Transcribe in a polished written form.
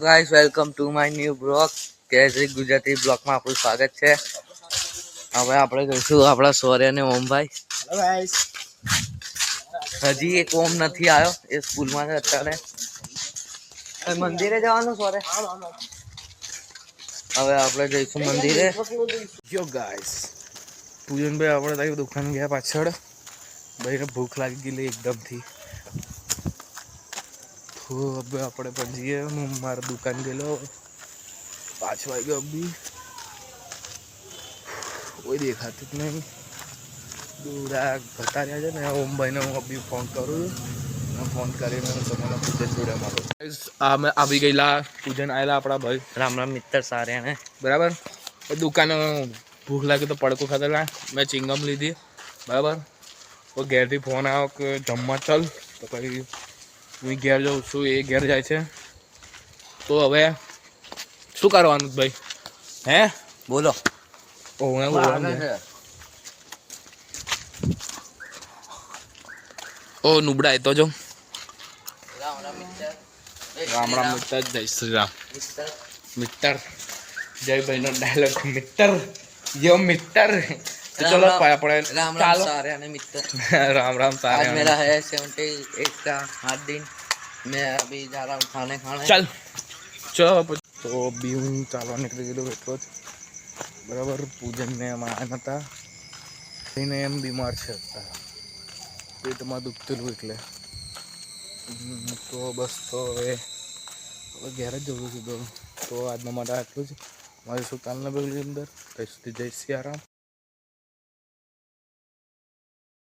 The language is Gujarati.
Guys welcome to my new blog કેસરી ગુજરાતી બ્લોગમાં આપણું સ્વાગત છે. હવે આપણે જઈશું આપણા સોર્ય અને ઓમભાઈ. Hello guys. હજી એક ઓમ નથી આવ્યો, એ સ્કૂલમાં છે અત્યારે. મંદિરે જવાનું સોરે. હવે આપણે જઈશું મંદિરે. યો ગાઈસ પૂજનભાઈ આપણે તારી દુકાન ગયા પાછળ. ભાઈને ભૂખ લાગી ગયેલી એકદમથી. હવે આપણે પણ જઈએ. હું મારી દુકાન ગયેલો, 5 વાગ્યો અભી કોઈ દેખાતું જ નહીં. દૂરા જતા રહ્યા છે ને. ઓમભાઈને હું અભી ફોન કરું છું. ફોન કરીને તમને પૂજન જોડે મારો અમે આવી ગયેલા. પૂજન આવેલા આપણા ભાઈ રામ રામ મિત્ર સારે બરાબર. દુકાન ભૂખ લાગી તો પડકો ખાધેલા. મેં ચિંગમ લીધી બરાબર. તો ઘેરથી ફોન આવ્યો કે જમવા ચાલ. તો પછી હું ઘેર જાઉં છું, એ ઘેર જાય છે. તો હવે શું કરવાનું ભાઈ? હે બોલો. ઓ નુબડા એ તો જો રામ રામ મિત્ર. રામ રામ મિત્ર. જય શ્રી રામ મિત્ર. જય ભાઈ નો ડાયલોગ મિત્ર. યો મિત્ર. तो चलो આપણે राम राम सारे आने मित्र. राम राम सारे. आज मेरा है 78 का 8 दिन. मैं अभी जा रहा हूँ खाने चल चलो. तो अभी હું ચાલવા નીકળી ગયેલો એટલો જ બરાબર. પૂજનને માયા નતા એને એમ બીમાર છે અત્યારે, પેટમાં દુખતેલું એટલે. તો બસ તો હવે ઘેર જ જવું છું. તો આજના માટે આટલું જ. મારી શું કાલના બેગની અંદર જય શ્રી રામ.